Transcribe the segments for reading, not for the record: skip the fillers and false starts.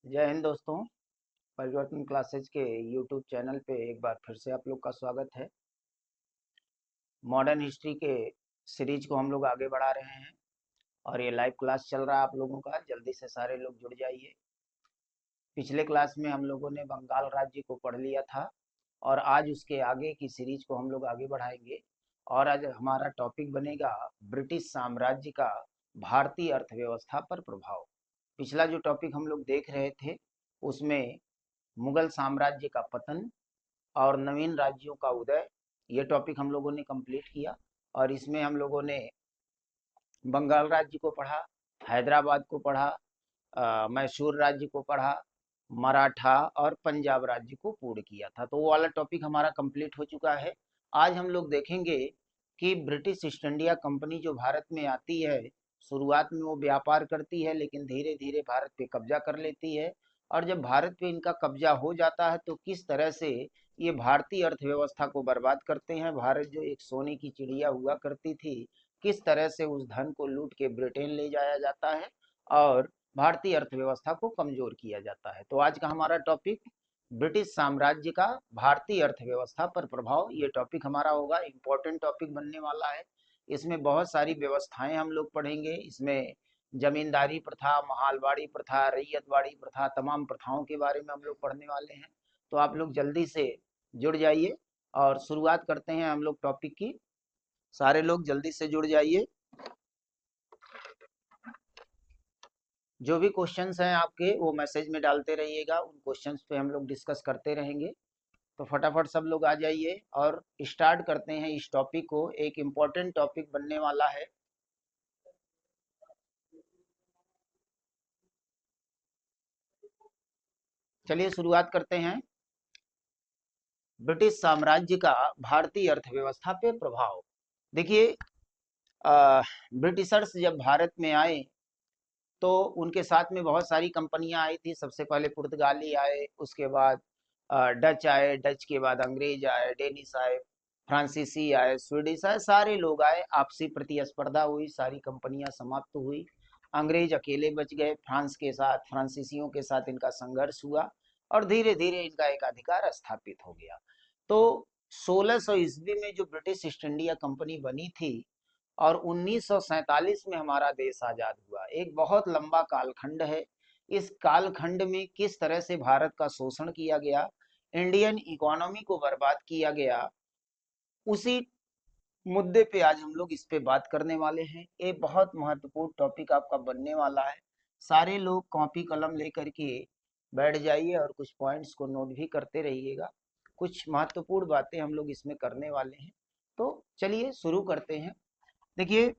जय हिंद दोस्तों। परिवर्तन क्लासेज के यूट्यूब चैनल पे एक बार फिर से आप लोग का स्वागत है। मॉडर्न हिस्ट्री के सीरीज को हम लोग आगे बढ़ा रहे हैं और ये लाइव क्लास चल रहा है आप लोगों का। जल्दी से सारे लोग जुड़ जाइए। पिछले क्लास में हम लोगों ने बंगाल राज्य को पढ़ लिया था और आज उसके आगे की सीरीज को हम लोग आगे बढ़ाएंगे। और आज हमारा टॉपिक बनेगा ब्रिटिश साम्राज्य का भारतीय अर्थव्यवस्था पर प्रभाव। पिछला जो टॉपिक हम लोग देख रहे थे उसमें मुगल साम्राज्य का पतन और नवीन राज्यों का उदय, ये टॉपिक हम लोगों ने कंप्लीट किया। और इसमें हम लोगों ने बंगाल राज्य को पढ़ा, हैदराबाद को पढ़ा, मैसूर राज्य को पढ़ा, मराठा और पंजाब राज्य को पूर्ण किया था। तो वो वाला टॉपिक हमारा कंप्लीट हो चुका है। आज हम लोग देखेंगे कि ब्रिटिश ईस्ट इंडिया कंपनी जो भारत में आती है, शुरुआत में वो व्यापार करती है लेकिन धीरे धीरे भारत पे कब्जा कर लेती है। और जब भारत पे इनका कब्जा हो जाता है तो किस तरह से ये भारतीय अर्थव्यवस्था को बर्बाद करते हैं। भारत जो एक सोने की चिड़िया हुआ करती थी, किस तरह से उस धन को लूट के ब्रिटेन ले जाया जाता है और भारतीय अर्थव्यवस्था को कमजोर किया जाता है। तो आज का हमारा टॉपिक ब्रिटिश साम्राज्य का भारतीय अर्थव्यवस्था पर प्रभाव, ये टॉपिक हमारा होगा। इम्पोर्टेंट टॉपिक बनने वाला है। इसमें बहुत सारी व्यवस्थाएं हम लोग पढ़ेंगे। इसमें जमींदारी प्रथा, महालवाड़ी प्रथा, रैयतवाड़ी प्रथा, तमाम प्रथाओं के बारे में हम लोग पढ़ने वाले हैं। तो आप लोग जल्दी से जुड़ जाइए और शुरुआत करते हैं हम लोग टॉपिक की। सारे लोग जल्दी से जुड़ जाइए। जो भी क्वेश्चंस हैं आपके वो मैसेज में डालते रहिएगा, उन क्वेश्चंस पे हम लोग डिस्कस करते रहेंगे। तो फटाफट सब लोग आ जाइए और स्टार्ट करते हैं इस टॉपिक को। एक इम्पोर्टेंट टॉपिक बनने वाला है। चलिए शुरुआत करते हैं। ब्रिटिश साम्राज्य का भारतीय अर्थव्यवस्था पे प्रभाव। देखिए, ब्रिटिशर्स जब भारत में आए तो उनके साथ में बहुत सारी कंपनियां आई थी। सबसे पहले पुर्तगाली आए, उसके बाद डच आए, डच के बाद अंग्रेज आए, डेनिश आए, फ्रांसीसी आए, स्वीडिश आए, सारे लोग आए। आपसी प्रतिस्पर्धा हुई, सारी कंपनियां समाप्त हुई। अंग्रेज अकेले बच गए। फ्रांस के साथ, फ्रांसीसियों के साथ इनका संघर्ष हुआ और धीरे धीरे इनका एक अधिकार स्थापित हो गया। तो 1600 ईस्वी में जो ब्रिटिश ईस्ट इंडिया कंपनी बनी थी और 1947 में हमारा देश आजाद हुआ, एक बहुत लंबा कालखंड है। इस कालखंड में किस तरह से भारत का शोषण किया गया, इंडियन इकोनॉमी को बर्बाद किया गया, उसी मुद्दे पे आज हम लोग इस पे बात करने वाले हैं। ये बहुत महत्वपूर्ण टॉपिक आपका बनने वाला है। सारे लोग कॉपी कलम लेकर के बैठ जाइए और कुछ पॉइंट्स को नोट भी करते रहिएगा। कुछ महत्वपूर्ण बातें हम लोग इसमें करने वाले हैं। तो चलिए शुरू करते हैं। देखिए,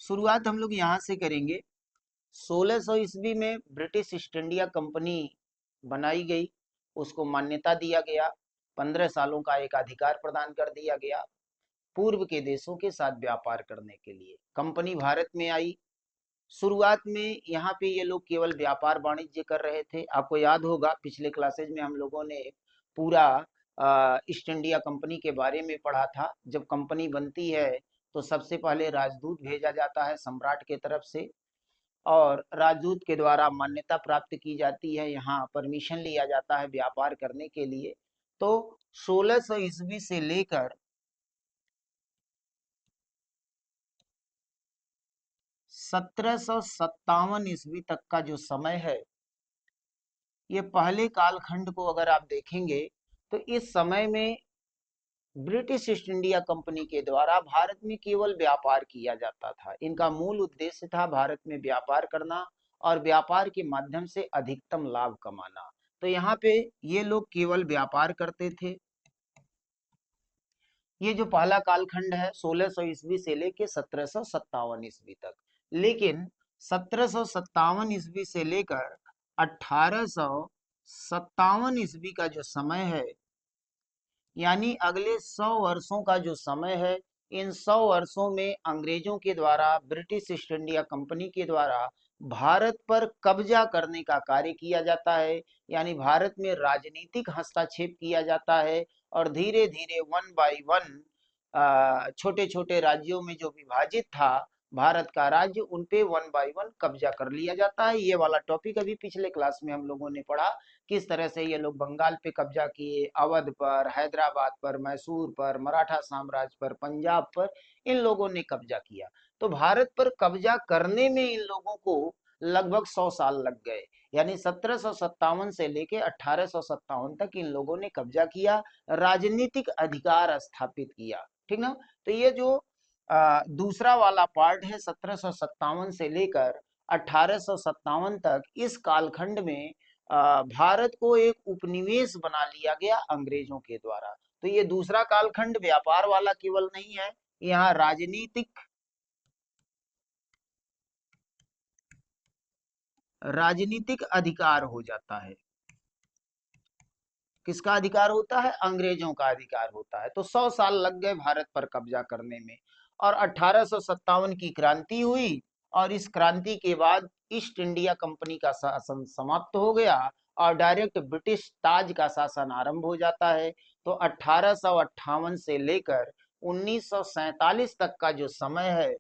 शुरुआत हम लोग यहाँ से करेंगे। 1600 ईस्वी में ब्रिटिश ईस्ट इंडिया कंपनी बनाई गई, उसको मान्यता दिया गया, 15 सालों का एक अधिकार प्रदान कर दिया गया पूर्व के देशों के साथ व्यापार करने के लिए। कंपनी भारत में आई। शुरुआत में यहाँ पे ये लोग केवल व्यापार वाणिज्य कर रहे थे। आपको याद होगा पिछले क्लासेज में हम लोगों ने पूरा ईस्ट इंडिया कंपनी के बारे में पढ़ा था। जब कंपनी बनती है तो सबसे पहले राजदूत भेजा जाता है सम्राट के तरफ से और राजदूत के द्वारा मान्यता प्राप्त की जाती है, यहाँ परमिशन लिया जाता है व्यापार करने के लिए। तो 1600 ईस्वी से लेकर 1757 ईस्वी तक का जो समय है, ये पहले कालखंड को अगर आप देखेंगे तो इस समय में ब्रिटिश ईस्ट इंडिया कंपनी के द्वारा भारत में केवल व्यापार किया जाता था। इनका मूल उद्देश्य था भारत में व्यापार करना और व्यापार के माध्यम से अधिकतम लाभ कमाना। तो यहाँ पे ये लोग केवल व्यापार करते थे। ये जो पहला कालखंड है 1600 ईस्वी से लेके 1757 ईस्वी तक। लेकिन 1757 ईस्वी से लेकर 1857 ईस्वी का जो समय है, यानी अगले 100 वर्षों का जो समय है, इन 100 वर्षों में अंग्रेजों के द्वारा, ब्रिटिश ईस्ट इंडिया कंपनी के द्वारा भारत पर कब्जा करने का कार्य किया जाता है। यानी भारत में राजनीतिक हस्तक्षेप किया जाता है और धीरे धीरे वन बाय वन छोटे छोटे राज्यों में जो विभाजित था भारत का राज्य उन पे वन बाय वन कब्जा कर लिया जाता है। ये वाला टॉपिक अभी पिछले क्लास में हम लोगों ने पढ़ा, किस तरह से ये लोग बंगाल पे कब्जा किए, अवध पर, हैदराबाद पर, मैसूर पर, मराठा साम्राज्य पर, पंजाब पर इन लोगों ने कब्जा किया। तो भारत पर कब्जा करने में इन लोगों को लगभग 100 साल लग गए। यानी 1757 से लेके 1857 तक इन लोगों ने कब्जा किया, राजनीतिक अधिकार स्थापित किया। ठीक ना। तो ये जो दूसरा वाला पार्ट है 1757 से लेकर 1857 तक, इस कालखंड में भारत को एक उपनिवेश बना लिया गया अंग्रेजों के द्वारा। तो ये दूसरा कालखंड व्यापार वाला केवल नहीं है, यहाँ राजनीतिक अधिकार हो जाता है। किसका अधिकार होता है? अंग्रेजों का अधिकार होता है। तो 100 साल लग गए भारत पर कब्जा करने में, और 1857 की क्रांति हुई, और इस क्रांति के बाद ईस्ट इंडिया कंपनी का शासन समाप्त हो गया और डायरेक्ट ब्रिटिश ताज का शासन आरंभ हो जाता है। तो 1858 से लेकर 1947 तक का जो समय है,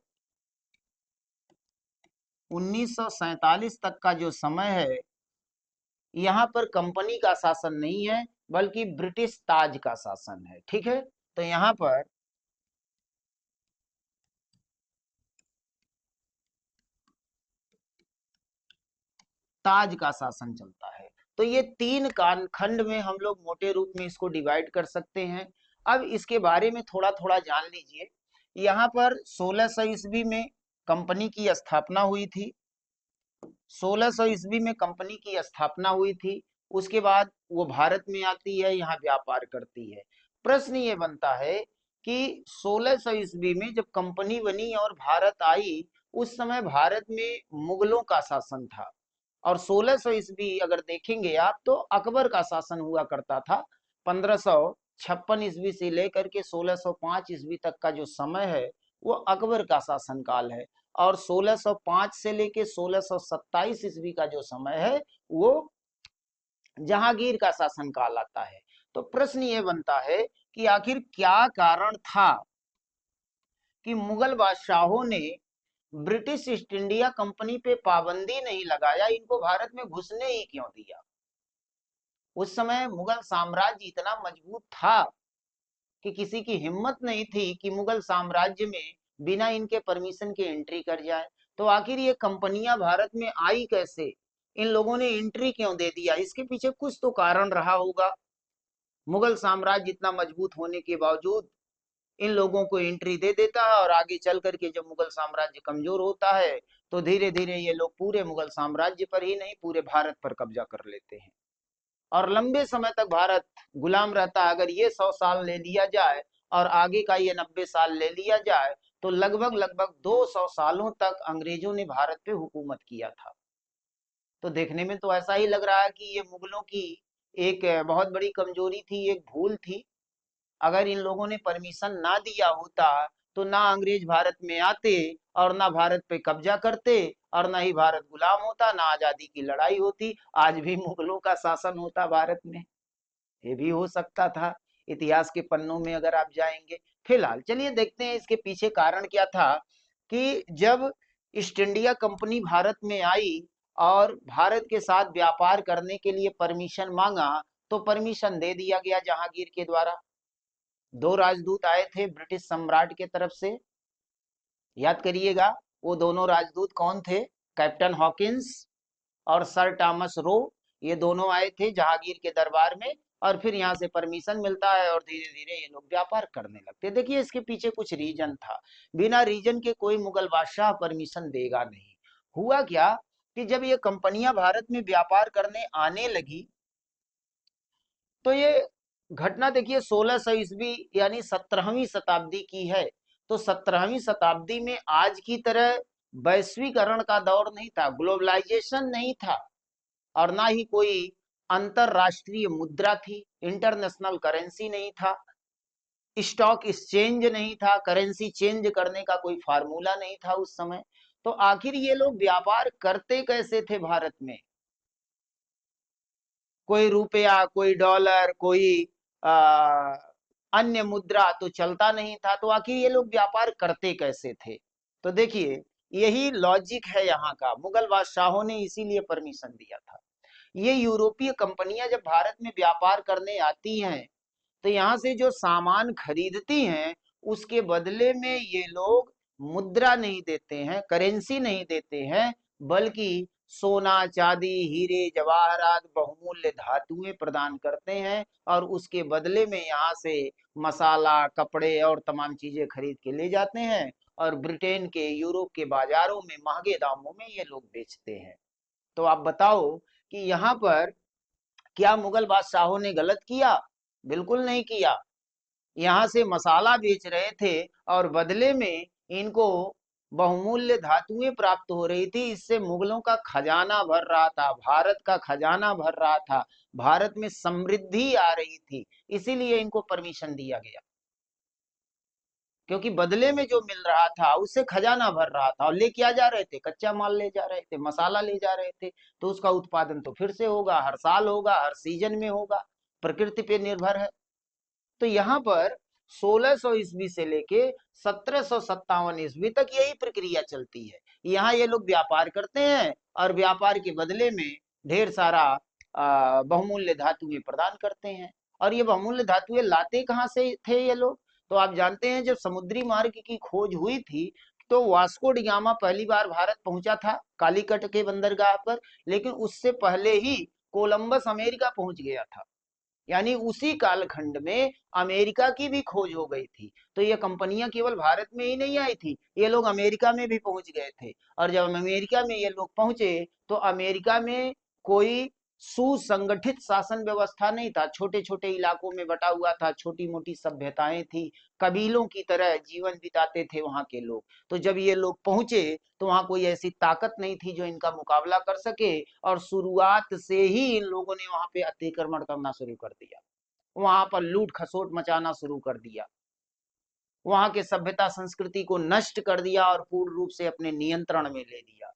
1947 तक का जो समय है, यहाँ पर कंपनी का शासन नहीं है बल्कि ब्रिटिश ताज का शासन है। ठीक है। तो यहाँ पर ताज का शासन चलता है। तो ये तीन कालखंड में हम लोग मोटे रूप में इसको डिवाइड कर सकते हैं। अब इसके बारे में थोड़ा थोड़ा जान लीजिए। यहाँ पर 1600 ईस्वी में कंपनी की स्थापना हुई थी। 1600 ईस्वी में कंपनी की स्थापना हुई थी। उसके बाद वो भारत में आती है, यहाँ व्यापार करती है। प्रश्न ये बनता है कि 1600 ईस्वी में जब कंपनी बनी और भारत आई, उस समय भारत में मुगलों का शासन था। और 1600 ईस्वी अगर देखेंगे आप तो अकबर का शासन हुआ करता था। 1556 ईस्वी से लेकर के 1605 ईस्वी तक का जो समय है वो अकबर का शासन काल है। और 1605 से लेके 1627 ईस्वी का जो समय है वो जहांगीर का शासन काल आता है। तो प्रश्न ये बनता है कि आखिर क्या कारण था कि मुगल बादशाहों ने ब्रिटिश ईस्ट इंडिया कंपनी पे पाबंदी नहीं लगाया, इनको भारत में घुसने ही क्यों दिया? उस समय मुगल साम्राज्य इतना मजबूत था कि किसी की हिम्मत नहीं थी कि मुगल साम्राज्य में बिना इनके परमिशन के एंट्री कर जाए। तो आखिर ये कंपनियां भारत में आई कैसे, इन लोगों ने एंट्री क्यों दे दिया? इसके पीछे कुछ तो कारण रहा होगा। मुगल साम्राज्य इतना मजबूत होने के बावजूद इन लोगों को एंट्री दे देता है, और आगे चल करके जब मुगल साम्राज्य कमजोर होता है तो धीरे धीरे ये लोग पूरे मुगल साम्राज्य पर ही नहीं पूरे भारत पर कब्जा कर लेते हैं, और लंबे समय तक भारत गुलाम रहता है। अगर ये 100 साल ले लिया जाए और आगे का ये 90 साल ले लिया जाए तो लगभग लगभग 200 सालों तक अंग्रेजों ने भारत पे हुकूमत किया था। तो देखने में तो ऐसा ही लग रहा है कि ये मुगलों की एक बहुत बड़ी कमजोरी थी, एक भूल थी। अगर इन लोगों ने परमिशन ना दिया होता तो ना अंग्रेज भारत में आते और ना भारत पे कब्जा करते, और ना ही भारत गुलाम होता, ना आजादी की लड़ाई होती, आज भी मुगलों का शासन होता भारत में। ये भी हो सकता था, इतिहास के पन्नों में अगर आप जाएंगे। फिलहाल चलिए देखते हैं इसके पीछे कारण क्या था कि जब ईस्ट इंडिया कंपनी भारत में आई और भारत के साथ व्यापार करने के लिए परमिशन मांगा, तो परमिशन दे दिया गया जहांगीर के द्वारा। दो राजदूत आए थे ब्रिटिश सम्राट के तरफ से, याद करिएगा वो दोनों राजदूत कौन थे? कैप्टन हॉकिंस और सर टॉमस रो। ये दोनों आए थे जहांगीर के दरबार में, और फिर यहाँ से परमिशन मिलता है और धीरे धीरे ये लोग व्यापार करने लगते। देखिए इसके पीछे कुछ रीजन था, बिना रीजन के कोई मुगल बादशाह परमिशन देगा नहीं। हुआ क्या कि जब ये कंपनियां भारत में व्यापार करने आने लगी, तो ये घटना देखिए 1600 ईस्वी यानी 17वीं शताब्दी की है। तो 17वीं शताब्दी में आज की तरह वैश्वीकरण का दौर नहीं था, ग्लोबलाइजेशन नहीं था, और ना ही कोई अंतरराष्ट्रीय मुद्रा थी, इंटरनेशनल करेंसी नहीं था, स्टॉक एक्सचेंज नहीं था, करेंसी चेंज करने का कोई फार्मूला नहीं था उस समय। तो आखिर ये लोग व्यापार करते कैसे थे भारत में? कोई रुपया, कोई डॉलर, कोई आ, अन्य मुद्रा तो चलता नहीं था। तो आखिर ये लोग व्यापार करते कैसे थे? तो देखिए यही लॉजिक है यहाँ का, मुगल बादशाहों ने इसीलिए परमिशन दिया था। ये यूरोपीय कंपनियां जब भारत में व्यापार करने आती हैं तो यहाँ से जो सामान खरीदती हैं उसके बदले में ये लोग मुद्रा नहीं देते हैं, करेंसी नहीं देते हैं, बल्कि सोना चांदी हीरे जवाहरात बहुमूल्य धातुएं प्रदान करते हैं और उसके बदले में यहाँ से मसाला कपड़े और तमाम चीजें खरीद के ले जाते हैं और ब्रिटेन के यूरोप के बाजारों में महंगे दामों में ये लोग बेचते हैं। तो आप बताओ कि यहाँ पर क्या मुगल बादशाहों ने गलत किया? बिल्कुल नहीं किया। यहाँ से मसाला बेच रहे थे और बदले में इनको बहुमूल्य धातुएं प्राप्त हो रही थी, इससे मुगलों का खजाना भर रहा था, भारत का खजाना भर रहा था, भारत में समृद्धि आ रही थी, इसीलिए इनको परमिशन दिया गया। क्योंकि बदले में जो मिल रहा था उससे खजाना भर रहा था और ले क्या जा रहे थे, कच्चा माल ले जा रहे थे, मसाला ले जा रहे थे, तो उसका उत्पादन तो फिर से होगा, हर साल होगा, हर सीजन में होगा, प्रकृति पे निर्भर है। तो यहाँ पर 1600 ईस्वी से लेके 1757 ईस्वी तक यही प्रक्रिया चलती है। यहाँ ये लोग व्यापार करते हैं और व्यापार के बदले में ढेर सारा बहुमूल्य धातुएं प्रदान करते हैं। और ये बहुमूल्य धातुएं लाते कहाँ से थे ये लोग? तो आप जानते हैं जब समुद्री मार्ग की खोज हुई थी तो वास्को डी गामा पहली बार भारत पहुंचा था कालीकट के बंदरगाह पर, लेकिन उससे पहले ही कोलंबस अमेरिका पहुंच गया था। यानी उसी कालखंड में अमेरिका की भी खोज हो गई थी। तो ये कंपनियां केवल भारत में ही नहीं आई थी, ये लोग अमेरिका में भी पहुंच गए थे। और जब अमेरिका में ये लोग पहुंचे तो अमेरिका में कोई सुसंगठित शासन व्यवस्था नहीं था, छोटे छोटे इलाकों में बटा हुआ था, छोटी मोटी सभ्यताएं थी, कबीलों की तरह जीवन बिताते थे वहां के लोग। तो जब ये लोग पहुंचे तो वहां कोई ऐसी ताकत नहीं थी जो इनका मुकाबला कर सके, और शुरुआत से ही इन लोगों ने वहां पे अतिक्रमण करना शुरू कर दिया, वहां पर लूट खसोट मचाना शुरू कर दिया, वहां के सभ्यता संस्कृति को नष्ट कर दिया और पूर्ण रूप से अपने नियंत्रण में ले लिया।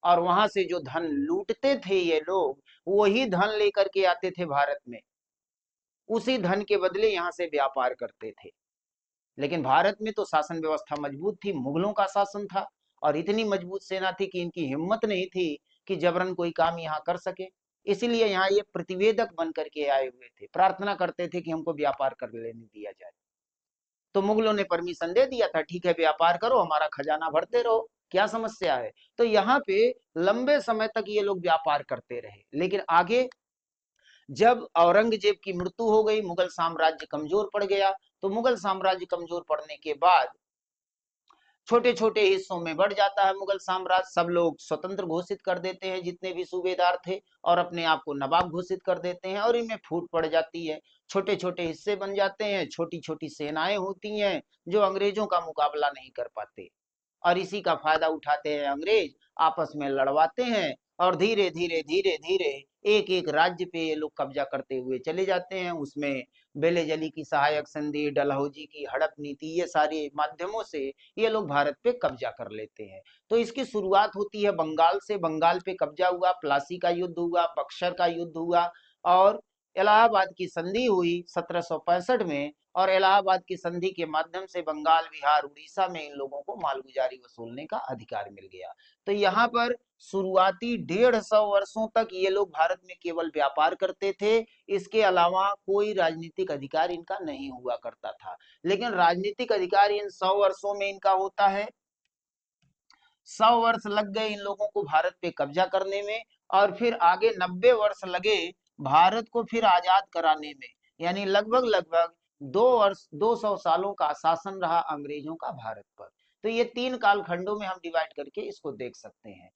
और वहां से जो धन लूटते थे ये लोग, वही धन लेकर के आते थे भारत में, उसी धन के बदले यहाँ से व्यापार करते थे। लेकिन भारत में तो शासन व्यवस्था मजबूत थी, मुगलों का शासन था, और इतनी मजबूत सेना थी कि इनकी हिम्मत नहीं थी कि जबरन कोई काम यहाँ कर सके। इसीलिए यहाँ ये प्रतिवेदक बन करके आए हुए थे, प्रार्थना करते थे कि हमको व्यापार कर लेने दिया जाए। तो मुगलों ने परमिशन दे दिया था, ठीक है व्यापार करो, हमारा खजाना भरते रहो, क्या समस्या है। तो यहाँ पे लंबे समय तक ये लोग व्यापार करते रहे। लेकिन आगे जब औरंगजेब की मृत्यु हो गई, मुगल साम्राज्य कमजोर पड़ गया। तो मुगल साम्राज्य कमजोर पड़ने के बाद छोटे छोटे हिस्सों में बढ़ जाता है मुगल साम्राज्य, सब लोग स्वतंत्र घोषित कर देते हैं जितने भी सूबेदार थे, और अपने आप को नवाब घोषित कर देते हैं, और इनमें फूट पड़ जाती है, छोटे छोटे हिस्से बन जाते हैं, छोटी छोटी सेनाएं होती हैं जो अंग्रेजों का मुकाबला नहीं कर पाते, और इसी का फायदा उठाते हैं अंग्रेज, आपस में लड़वाते हैं, और धीरे धीरे धीरे धीरे एक एक राज्य पे ये लोग कब्जा करते हुए चले जाते हैं। उसमें बेलेजली की सहायक संधि, डलहौजी की हड़प नीति, ये सारे माध्यमों से ये लोग भारत पे कब्जा कर लेते हैं। तो इसकी शुरुआत होती है बंगाल से, बंगाल पे कब्जा हुआ, प्लासी का युद्ध हुआ, बक्सर का युद्ध हुआ, और इलाहाबाद की संधि हुई 1765 में, और इलाहाबाद की संधि के माध्यम से बंगाल बिहार उड़ीसा में इन लोगों को मालगुजारी वसूलने का अधिकार मिल गया। तो यहाँ पर शुरुआती 150 वर्षों तक ये लोग भारत में केवल व्यापार करते थे, इसके अलावा कोई राजनीतिक अधिकार इनका नहीं हुआ करता था। लेकिन राजनीतिक अधिकार इन 100 वर्षों में इनका होता है। 100 वर्ष लग गए इन लोगों को भारत पे कब्जा करने में, और फिर आगे 90 वर्ष लगे भारत को फिर आजाद कराने में। यानी लगभग लगभग 2 वर्ष 200 सालों का शासन रहा अंग्रेजों का भारत पर। तो ये 3 कालखंडों में हम डिवाइड करके इसको देख सकते हैं।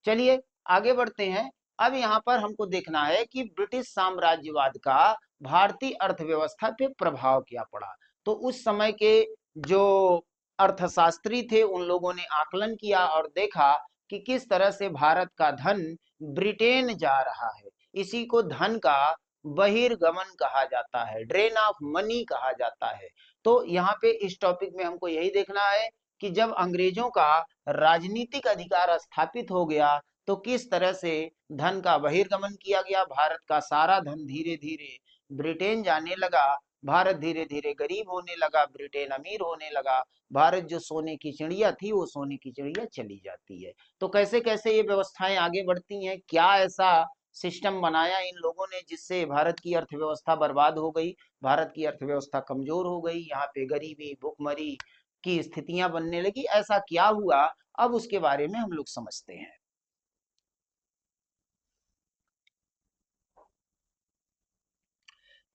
चलिए आगे बढ़ते हैं। अब यहाँ पर हमको देखना है कि ब्रिटिश साम्राज्यवाद का भारतीय अर्थव्यवस्था पे प्रभाव क्या पड़ा। तो उस समय के जो अर्थशास्त्री थे उन लोगों ने आकलन किया और देखा कि किस तरह से भारत का धन ब्रिटेन जा रहा है। इसी को धन का बहिर्गमन कहा जाता है, ड्रेन ऑफ मनी कहा जाता है। तो यहाँ पे इस टॉपिक में हमको यही देखना है कि जब अंग्रेजों का राजनीतिक अधिकार स्थापित हो गया तो किस तरह से धन का बहिर्गमन किया गया, भारत का सारा धन धीरे धीरे ब्रिटेन जाने लगा, भारत धीरे धीरे गरीब होने लगा, ब्रिटेन अमीर होने लगा, भारत जो सोने की चिड़िया थी वो सोने की चिड़िया चली जाती है। तो कैसे कैसे ये व्यवस्थाएं आगे बढ़ती हैं, क्या ऐसा सिस्टम बनाया इन लोगों ने जिससे भारत की अर्थव्यवस्था बर्बाद हो गई, भारत की अर्थव्यवस्था कमजोर हो गई, यहाँ पे गरीबी भुखमरी की स्थितियां बनने लगी, ऐसा क्या हुआ, अब उसके बारे में हम लोग समझते हैं।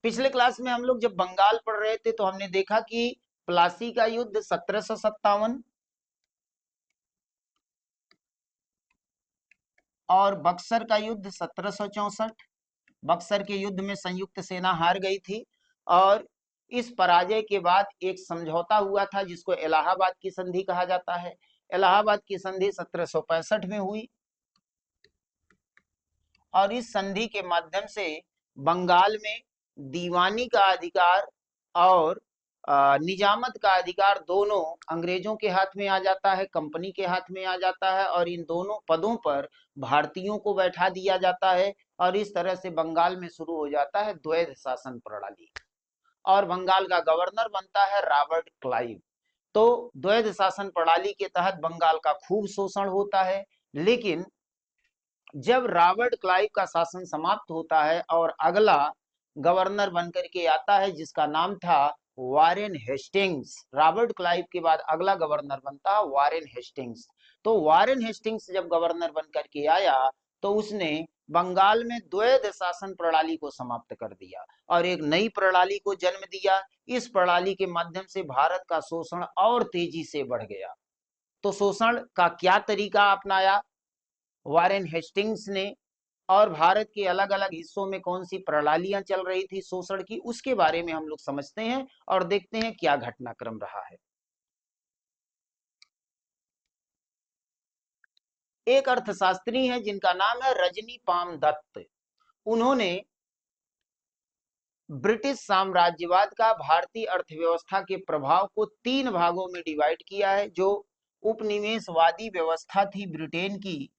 पिछले क्लास में हम लोग जब बंगाल पढ़ रहे थे तो हमने देखा कि प्लासी का युद्ध 1757 और बक्सर का युद्ध 1764। बक्सर के युद्ध में संयुक्त सेना हार गई थी और इस पराजय के बाद एक समझौता हुआ था जिसको इलाहाबाद की संधि कहा जाता है। इलाहाबाद की संधि 1765 में हुई और इस संधि के माध्यम से बंगाल में दीवानी का अधिकार और निजामत का अधिकार दोनों अंग्रेजों के हाथ में आ जाता है, कंपनी के हाथ में आ जाता है और इन दोनों पदों पर भारतीयों को बैठा दिया जाता है और इस तरह से बंगाल में शुरू हो जाता है द्वैध शासन प्रणाली और बंगाल का गवर्नर बनता है रॉबर्ट क्लाइव। तो द्वैध शासन प्रणाली के तहत बंगाल का खूब शोषण होता है, लेकिन जब रॉबर्ट क्लाइव का शासन समाप्त होता है और अगला गवर्नर बनकर के आता है जिसका नाम था वारेन हेस्टिंग्स, रॉबर्ट क्लाइव के बाद अगला गवर्नर बनता है वारेन हेस्टिंग्स। तो वारेन हेस्टिंग्स जब गवर्नर बनकर के आया तो उसने बंगाल में द्वैध शासन प्रणाली को समाप्त कर दिया और एक नई प्रणाली को जन्म दिया। इस प्रणाली के माध्यम से भारत का शोषण और तेजी से बढ़ गया। तो शोषण का क्या तरीका अपनाया वारेन हेस्टिंग्स ने और भारत के अलग अलग हिस्सों में कौन सी प्रणालियां चल रही थी शोषण की, उसके बारे में हम लोग समझते हैं और देखते हैं क्या घटनाक्रम रहा है। एक अर्थशास्त्री हैं जिनका नाम है रजनी पाम दत्त। उन्होंने ब्रिटिश साम्राज्यवाद का भारतीय अर्थव्यवस्था के प्रभाव को तीन भागों में डिवाइड किया है। जो उपनिवेशवादी व्यवस्था थी ब्रिटेन की,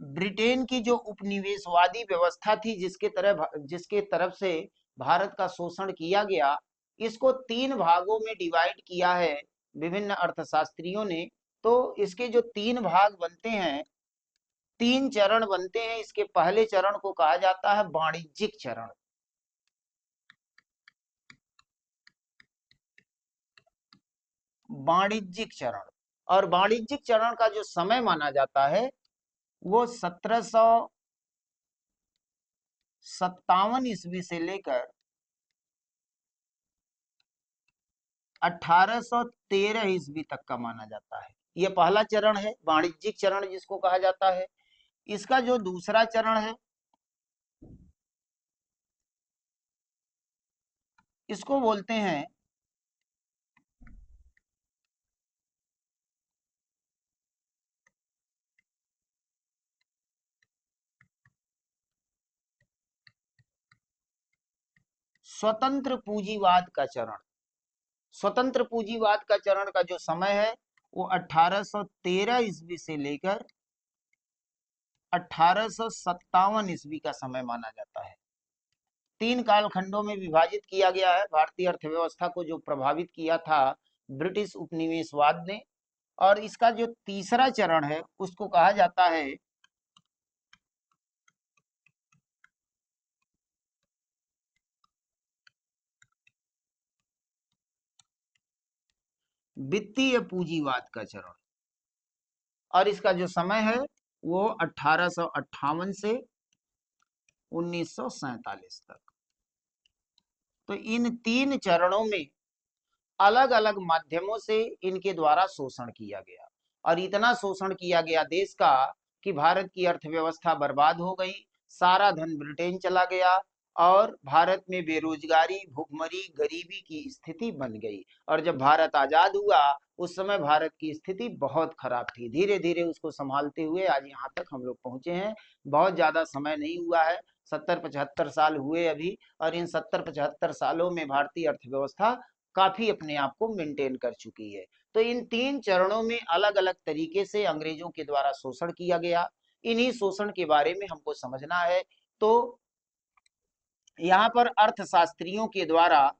ब्रिटेन की जो उपनिवेशवादी व्यवस्था थी जिसके तरफ से भारत का शोषण किया गया, इसको तीन भागों में डिवाइड किया है विभिन्न अर्थशास्त्रियों ने। तो इसके जो तीन भाग बनते हैं, तीन चरण बनते हैं। इसके पहले चरण को कहा जाता है वाणिज्यिक चरण। वाणिज्यिक चरण और वाणिज्यिक चरण का जो समय माना जाता है वो 1757 ईस्वी से लेकर 1813 ईस्वी तक का माना जाता है। ये पहला चरण है वाणिज्यिक चरण जिसको कहा जाता है। इसका जो दूसरा चरण है इसको बोलते हैं स्वतंत्र पूंजीवाद का चरण। स्वतंत्र पूंजीवाद का चरण का जो समय है वो 1813 ईस्वी से लेकर 1857 ईस्वी का समय माना जाता है। तीन कालखंडों में विभाजित किया गया है। भारतीय अर्थव्यवस्था को जो प्रभावित किया था ब्रिटिश उपनिवेशवाद ने। और इसका जो तीसरा चरण है उसको कहा जाता है वित्तीय पूंजीवाद का चरण और इसका जो समय है वो 1858 से 1947 तक। तो इन तीन चरणों में अलग अलग माध्यमों से इनके द्वारा शोषण किया गया और इतना शोषण किया गया देश का कि भारत की अर्थव्यवस्था बर्बाद हो गई, सारा धन ब्रिटेन चला गया और भारत में बेरोजगारी भुखमरी गरीबी की स्थिति बन गई। और जब भारत आजाद हुआ उस समय भारत की स्थिति बहुत खराब थी। धीरे धीरे उसको संभालते हुए आज यहाँ तक हम लोग पहुंचे हैं। बहुत ज्यादा समय नहीं हुआ है, 70-75 साल हुए अभी। और इन 70-75 सालों में भारतीय अर्थव्यवस्था काफी अपने आप को मेंटेन कर चुकी है। तो इन 3 चरणों में अलग अलग तरीके से अंग्रेजों के द्वारा शोषण किया गया। इन्हीं शोषण के बारे में हमको समझना है। तो यहाँ पर अर्थशास्त्रियों के द्वारा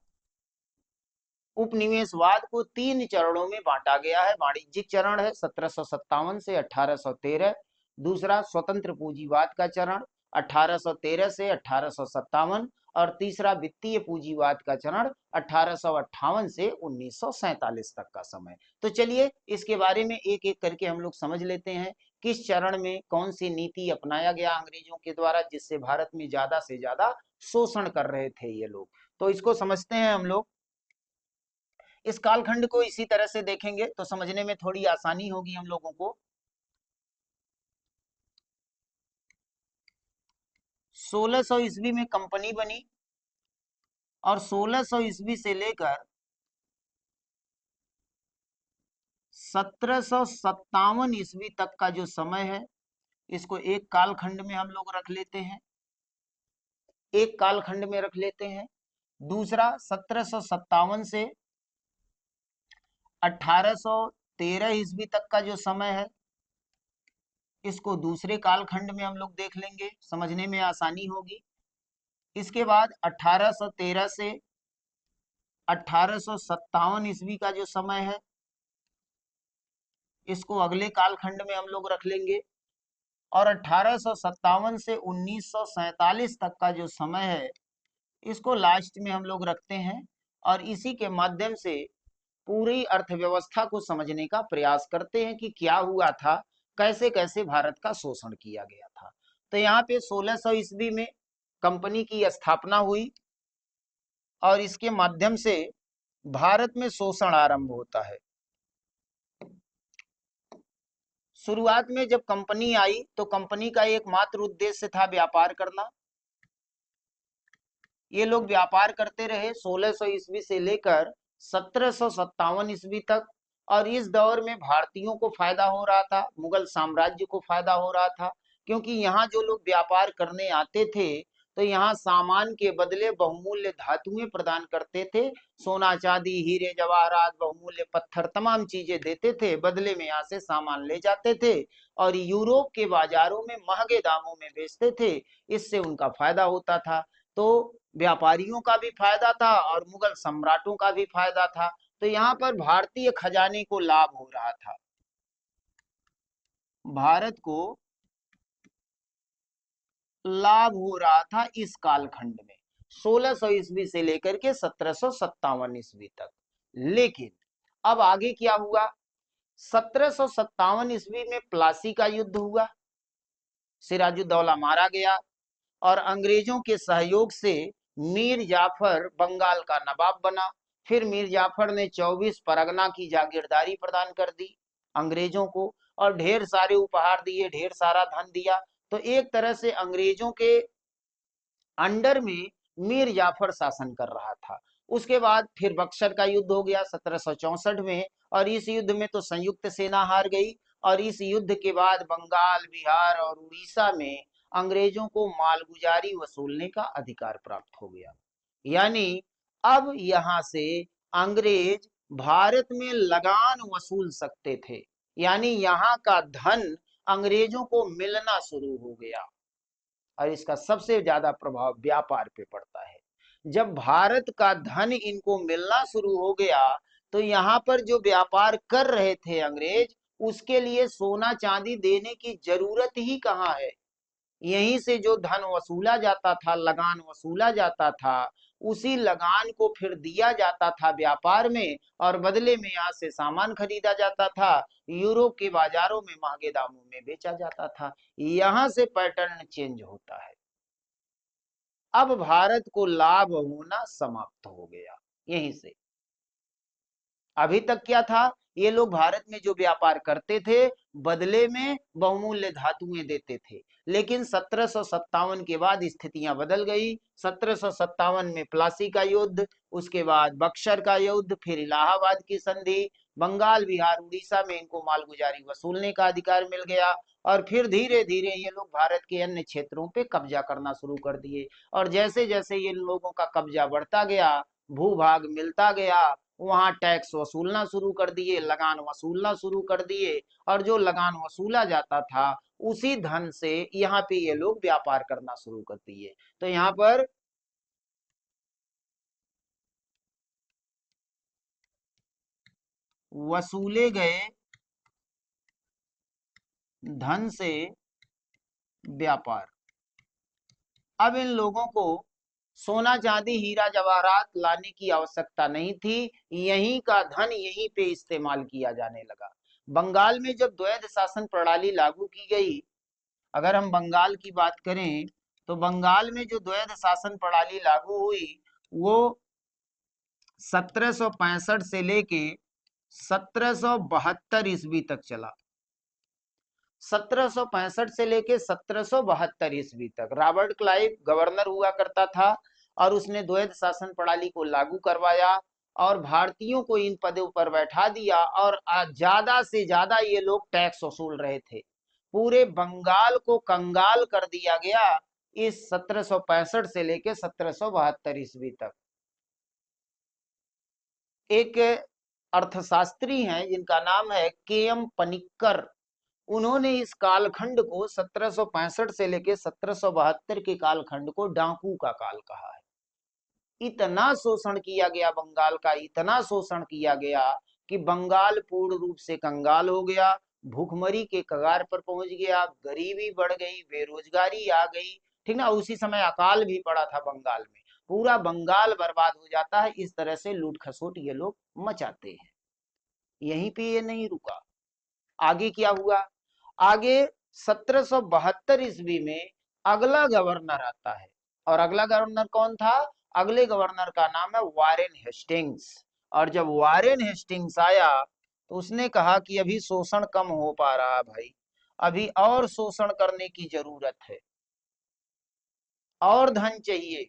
उपनिवेशवाद को 3 चरणों में बांटा गया है। वाणिज्यिक चरण है 1757 से 1813। दूसरा स्वतंत्र पूंजीवाद का चरण 1813 से 1857। और तीसरा वित्तीय पूंजीवाद का चरण 1858 से 1947 तक का समय। तो चलिए इसके बारे में एक एक करके हम लोग समझ लेते हैं। किस चरण में कौन सी नीति अपनाया गया अंग्रेजों के द्वारा, जिससे भारत में ज्यादा से ज्यादा शोषण कर रहे थे ये लोग। तो इसको समझते हैं हम लोग। इस कालखंड को इसी तरह से देखेंगे तो समझने में थोड़ी आसानी होगी हम लोगों को। 1600 ईस्वी में कंपनी बनी और 1600 ईस्वी से लेकर 1757 ईस्वी तक का जो समय है, इसको एक कालखंड में हम लोग रख लेते हैं, एक कालखंड में रख लेते हैं। दूसरा 1757 से 1813 ईस्वी तक का जो समय है, इसको दूसरे कालखंड में हम लोग देख लेंगे, समझने में आसानी होगी। इसके बाद 1813 से 1857 ईस्वी का जो समय है, इसको अगले कालखंड में हम लोग रख लेंगे। और 1857 से 1947 तक का जो समय है, इसको लास्ट में हम लोग रखते हैं। और इसी के माध्यम से पूरी अर्थव्यवस्था को समझने का प्रयास करते हैं कि क्या हुआ था, कैसे कैसे भारत का शोषण किया गया था। तो यहाँ पे 1600 ईस्वी में कंपनी की स्थापना हुई और इसके माध्यम से भारत में शोषण आरंभ होता है। शुरुआत में जब कंपनी आई तो कंपनी का एकमात्र उद्देश्य था व्यापार करना। ये लोग व्यापार करते रहे 1600 ईस्वी से लेकर 1757 ईस्वी तक। और इस दौर में भारतीयों को फायदा हो रहा था, मुगल साम्राज्य को फायदा हो रहा था, क्योंकि यहाँ जो लोग व्यापार करने आते थे तो यहाँ सामान के बदले बहुमूल्य धातुएं प्रदान करते थे। सोना चांदी हीरे जवाहरात बहुमूल्य पत्थर तमाम चीजें देते थे, बदले में यहाँ से सामान ले जाते थे और यूरोप के बाजारों में महंगे दामों में बेचते थे। इससे उनका फायदा होता था। तो व्यापारियों का भी फायदा था और मुगल सम्राटों का भी फायदा था। तो यहाँ पर भारतीय खजाने को लाभ हो रहा था। भारत को लाभ हो रहा था इस कालखंड में 1600 ईस्वी से लेकर के 1757 ईस्वी तक। लेकिन अब आगे क्या हुआ, 1757 ईस्वी में प्लासी का युद्ध हुआ, सिराजुद्दौला मारा गया और अंग्रेजों के सहयोग से मीर जाफर बंगाल का नवाब बना। फिर मीर जाफर ने 24 परगना की जागीरदारी प्रदान कर दी अंग्रेजों को और ढेर सारे उपहार दिए, ढेर सारा धन दिया। तो एक तरह से अंग्रेजों के अंडर में मीर जाफर शासन कर रहा था। उसके बाद फिर बक्सर का युद्ध हो गया 1764 में और इस युद्ध में तो संयुक्त सेना हार गई। और इस युद्ध के बाद बंगाल, बिहार और उड़ीसा में अंग्रेजों को मालगुजारी वसूलने का अधिकार प्राप्त हो गया। यानी अब यहां से अंग्रेज भारत में लगान वसूल सकते थे, यानी यहाँ का धन अंग्रेजों को मिलना शुरू हो गया। और इसका सबसे ज्यादा प्रभाव व्यापार पे पड़ता है। जब भारत का धन इनको मिलना शुरू हो गया तो यहाँ पर जो व्यापार कर रहे थे अंग्रेज, उसके लिए सोना चांदी देने की जरूरत ही कहाँ है। यहीं से जो धन वसूला जाता था, लगान वसूला जाता था, उसी लगान को फिर दिया जाता था व्यापार में और बदले में यहाँ से सामान खरीदा जाता था, यूरोप के बाजारों में महंगे दामों में बेचा जाता था। यहाँ से पैटर्न चेंज होता है। अब भारत को लाभ होना समाप्त हो गया यहीं से। अभी तक क्या था, ये लोग भारत में जो व्यापार करते थे बदले में बहुमूल्य धातुएं देते थे। लेकिन 1757 के बाद स्थितियां बदल गई। 1757 में प्लासी का युद्ध, उसके बाद बक्सर का युद्ध, फिर इलाहाबाद की संधि, बंगाल, बिहार, उड़ीसा में इनको मालगुजारी वसूलने का अधिकार मिल गया। और फिर धीरे धीरे ये लोग भारत के अन्य क्षेत्रों पे कब्जा करना शुरू कर दिए। और जैसे जैसे ये लोगों का कब्जा बढ़ता गया, भूभाग मिलता गया, वहां टैक्स वसूलना शुरू कर दिए, लगान वसूलना शुरू कर दिए, और जो लगान वसूला जाता था उसी धन से यहाँ पे ये लोग व्यापार करना शुरू कर दिए। तो यहाँ पर वसूले गए धन से व्यापार। अब इन लोगों को सोना चांदी हीरा जवाहरात लाने की आवश्यकता नहीं थी, यहीं का धन यहीं पे इस्तेमाल किया जाने लगा। बंगाल में जब द्वैध शासन प्रणाली लागू की गई, अगर हम बंगाल की बात करें तो बंगाल में जो द्वैध शासन प्रणाली लागू हुई वो 1765 से लेके 1772 ईस्वी तक चला। 1765 से लेके 1772 ईस्वी तक रॉबर्ट क्लाइव गवर्नर हुआ करता था और उसने द्वैध शासन प्रणाली को लागू करवाया और भारतीयों को इन पदों पर बैठा दिया, और ज्यादा से ज्यादा ये लोग टैक्स वसूल रहे थे। पूरे बंगाल को कंगाल कर दिया गया इस 1765 से लेके 1772 ईस्वी तक। एक अर्थशास्त्री हैं जिनका नाम है के. एम. पनिक्कर, उन्होंने इस कालखंड को 1765 से लेकर 1772 के कालखंड को डाकू का काल कहा है। इतना शोषण किया गया बंगाल का, इतना शोषण किया गया कि बंगाल पूर्ण रूप से कंगाल हो गया, भूखमरी के कगार पर पहुंच गया, गरीबी बढ़ गई, बेरोजगारी आ गई, ठीक ना। उसी समय अकाल भी पड़ा था बंगाल में, पूरा बंगाल बर्बाद हो जाता है। इस तरह से लूट खसोट ये लोग मचाते हैं। यहीं पे ये नहीं रुका, आगे क्या हुआ? आगे 1772 ईस्वी में अगला गवर्नर आता है, और अगला गवर्नर कौन था? अगले गवर्नर का नाम है वारेन हेस्टिंग्स। और जब वारेन हेस्टिंग्स आया तो उसने कहा कि अभी शोषण कम हो पा रहा है भाई, अभी और शोषण करने की जरूरत है, और धन चाहिए।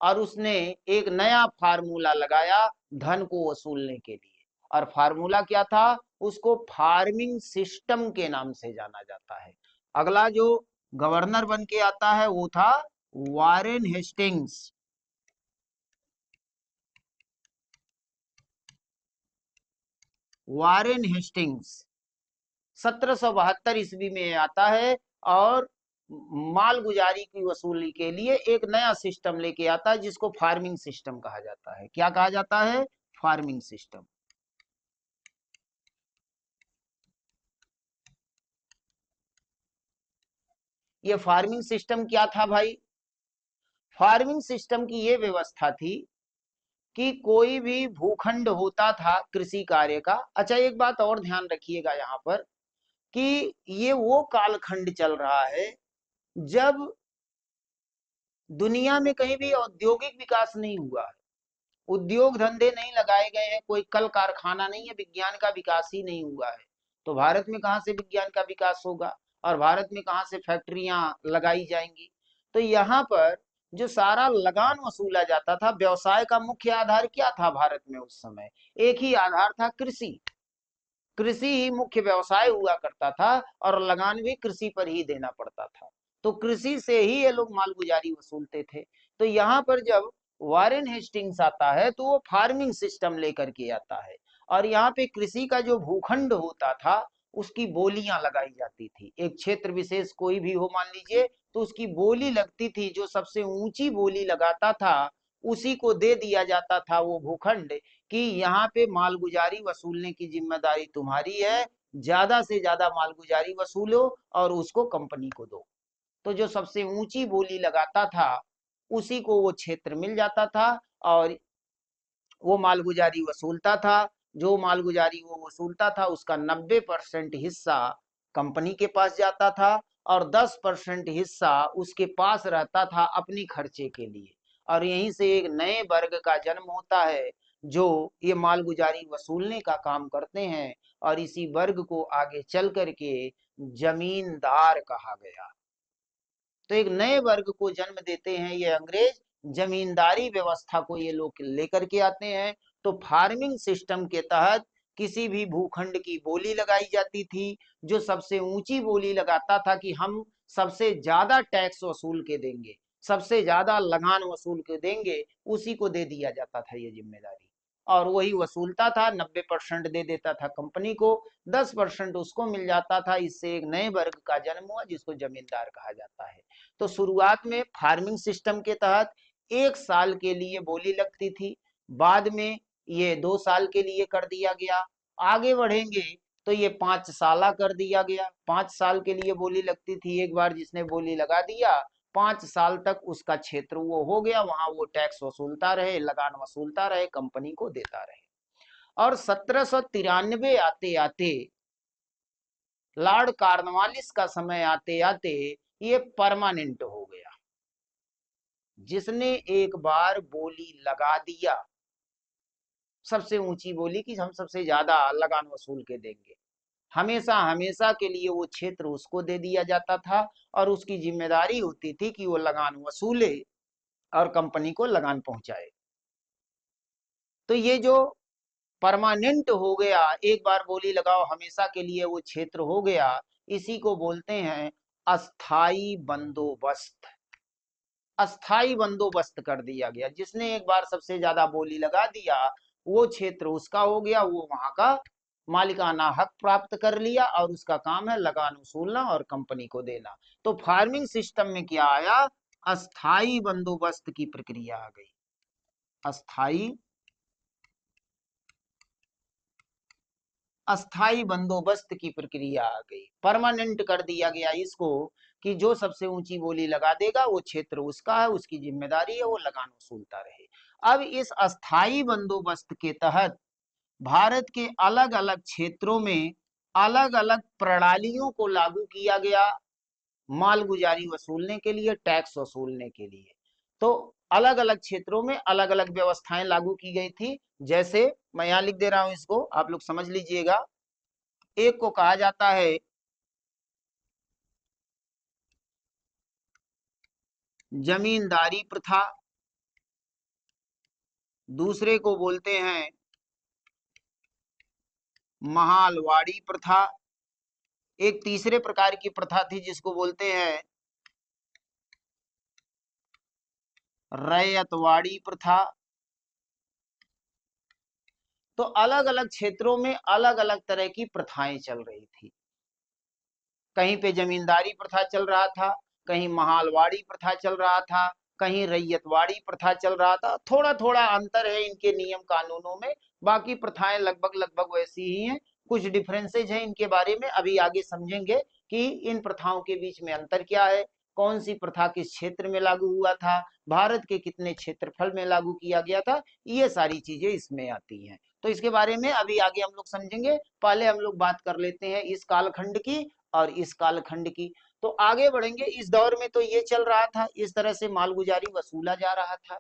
और उसने एक नया फार्मूला लगाया धन को वसूलने के लिए, और फार्मूला क्या था? उसको फार्मिंग सिस्टम के नाम से जाना जाता है। अगला जो गवर्नर बन के आता है वो था वारेन हेस्टिंग्स। वारेन हेस्टिंग्स 1772 ईस्वी में आता है और मालगुजारी की वसूली के लिए एक नया सिस्टम लेके आता है जिसको फार्मिंग सिस्टम कहा जाता है। क्या कहा जाता है? Farming system. ये फार्मिंग सिस्टम क्या था भाई? फार्मिंग सिस्टम की ये व्यवस्था थी कि कोई भी भूखंड होता था कृषि कार्य का। अच्छा, एक बात और ध्यान रखिएगा यहाँ पर कि ये वो कालखंड चल रहा है जब दुनिया में कहीं भी औद्योगिक विकास नहीं हुआ है, उद्योग धंधे नहीं लगाए गए हैं, कोई कल कारखाना नहीं है, विज्ञान का विकास ही नहीं हुआ है। तो भारत में कहाँ से विज्ञान का विकास होगा, और भारत में कहाँ से फैक्ट्रियां लगाई जाएंगी? तो यहाँ पर जो सारा लगान वसूला जाता था, व्यवसाय का मुख्य आधार क्या था भारत में उस समय? एक ही आधार था, कृषि। कृषि ही मुख्य व्यवसाय हुआ करता था और लगान भी कृषि पर ही देना पड़ता था। तो कृषि से ही ये लोग मालगुजारी वसूलते थे। तो यहाँ पर जब वारेन हेस्टिंग्स आता है तो वो फार्मिंग सिस्टम लेकर के आता है, और यहाँ पे कृषि का जो भूखंड होता था उसकी बोलियां लगाई जाती थी। एक क्षेत्र विशेष कोई भी हो मान लीजिए, तो उसकी बोली लगती थी, जो सबसे ऊंची बोली लगाता था उसी को दे दिया जाता था वो भूखंड, कि यहाँ पे मालगुजारी वसूलने की जिम्मेदारी तुम्हारी है, ज्यादा से ज्यादा मालगुजारी वसूलो और उसको कंपनी को दो। तो जो सबसे ऊंची बोली लगाता था उसी को वो क्षेत्र मिल जाता था, और वो मालगुजारी वसूलता था। जो मालगुजारी वो वसूलता था उसका 90% हिस्सा कंपनी के पास जाता था, और 10% हिस्सा उसके पास रहता था अपनी खर्चे के लिए। और यहीं से एक नए वर्ग का जन्म होता है जो ये मालगुजारी वसूलने का काम करते हैं, और इसी वर्ग को आगे चल करके जमींदार कहा गया। तो एक नए वर्ग को जन्म देते हैं ये अंग्रेज, जमींदारी व्यवस्था को ये लोग लेकर के आते हैं। तो फार्मिंग सिस्टम के तहत किसी भी भूखंड की बोली लगाई जाती थी, जो सबसे ऊंची बोली लगाता था कि हम सबसे ज्यादा टैक्स वसूल के देंगे, सबसे ज्यादा लगान वसूल के देंगे, उसी को दे दिया जाता था ये जिम्मेदारी। और वही वसूलता था। 90% दे देता था कंपनी को, 10% उसको मिल जाता था। इससे एक नए वर्ग का जन्म हुआ जिसको जमींदार कहा जाता है। तो शुरुआत में फार्मिंग सिस्टम के तहत 1 साल के लिए बोली लगती थी, बाद में ये 2 साल के लिए कर दिया गया। आगे बढ़ेंगे तो ये 5 साला कर दिया गया। 5 साल के लिए बोली लगती थी। एक बार जिसने बोली लगा दिया, 5 साल तक उसका क्षेत्र वो हो गया, वहां वो टैक्स वसूलता रहे, लगान वसूलता रहे, कंपनी को देता रहे। और 1793 आते आते, लॉर्ड कॉर्नवालिस का समय आते आते ये परमानेंट हो गया। जिसने एक बार बोली लगा दिया, सबसे ऊंची बोली कि हम सबसे ज्यादा लगान वसूल के देंगे, हमेशा हमेशा के लिए वो क्षेत्र उसको दे दिया जाता था और उसकी जिम्मेदारी होती थी कि वो लगान वसूले और कंपनी को लगान पहुंचाए। तो ये जो परमानेंट हो गया, एक बार बोली लगाओ हमेशा के लिए वो क्षेत्र हो गया, इसी को बोलते हैं अस्थाई बंदोबस्त। अस्थाई बंदोबस्त कर दिया गया। जिसने एक बार सबसे ज्यादा बोली लगा दिया, वो क्षेत्र उसका हो गया, वो वहां का मालिकाना हक प्राप्त कर लिया और उसका काम है लगान वसूलना और कंपनी को देना। तो फार्मिंग सिस्टम में क्या आया? अस्थाई बंदोबस्त की प्रक्रिया आ गई। अस्थाई अस्थाई बंदोबस्त की प्रक्रिया आ गई। परमानेंट कर दिया गया इसको कि जो सबसे ऊंची बोली लगा देगा वो क्षेत्र उसका है, उसकी जिम्मेदारी है, वो लगान वसूलता रहे। अब इस अस्थाई बंदोबस्त के तहत भारत के अलग अलग क्षेत्रों में अलग अलग प्रणालियों को लागू किया गया, मालगुजारी वसूलने के लिए, टैक्स वसूलने के लिए। तो अलग अलग क्षेत्रों में अलग अलग व्यवस्थाएं लागू की गई थी। जैसे मैं यहां लिख दे रहा हूं, इसको आप लोग समझ लीजिएगा। एक को कहा जाता है जमींदारी प्रथा, दूसरे को बोलते हैं महालवाड़ी प्रथा, एक तीसरे प्रकार की प्रथा थी जिसको बोलते हैं रैयतवाड़ी प्रथा। तो अलग अलग क्षेत्रों में अलग अलग तरह की प्रथाएं चल रही थी। कहीं पे जमींदारी प्रथा चल रहा था, कहीं महालवाड़ी प्रथा चल रहा था, कहीं रैयतवाड़ी प्रथा चल रहा था। थोड़ा थोड़ा अंतर है इनके नियम कानूनों में, बाकी प्रथाएं लगभग लगभग वैसी ही हैं। कुछ डिफरेंसेज है इनके बारे में, अभी आगे समझेंगे कि इन प्रथाओं के बीच में अंतर क्या है, कौन सी प्रथा किस क्षेत्र में लागू हुआ था, भारत के कितने क्षेत्रफल में लागू किया गया था, ये सारी चीजें इसमें आती हैं। तो इसके बारे में अभी आगे हम लोग समझेंगे। पहले हम लोग बात कर लेते हैं इस कालखंड की और इस कालखंड की। तो आगे बढ़ेंगे। इस दौर में तो ये चल रहा था, इस तरह से मालगुजारी वसूला जा रहा था।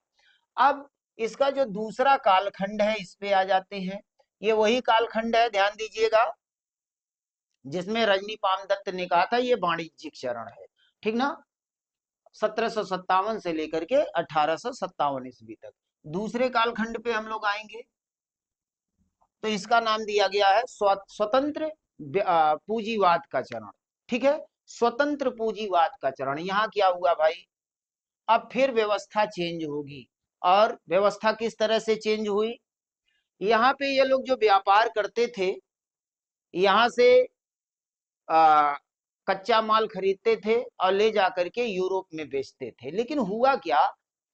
अब इसका जो दूसरा कालखंड है, इस पे आ जाते हैं। ये वही कालखंड है, ध्यान दीजिएगा, जिसमें रजनी पामदत्त ने कहा था ये वाणिज्यिक चरण है, ठीक ना। 1757 से लेकर के 1857 ईस्वी तक। दूसरे कालखंड पे हम लोग आएंगे तो इसका नाम दिया गया है स्वतंत्र पूंजीवाद का चरण। ठीक है, स्वतंत्र पूंजीवाद का चरण। यहाँ क्या हुआ भाई, अब फिर व्यवस्था चेंज होगी। और व्यवस्था किस तरह से चेंज हुई? यहाँ पे ये लोग जो व्यापार करते थे, यहाँ से आ, कच्चा माल खरीदते थे और ले जाकर के यूरोप में बेचते थे। लेकिन हुआ क्या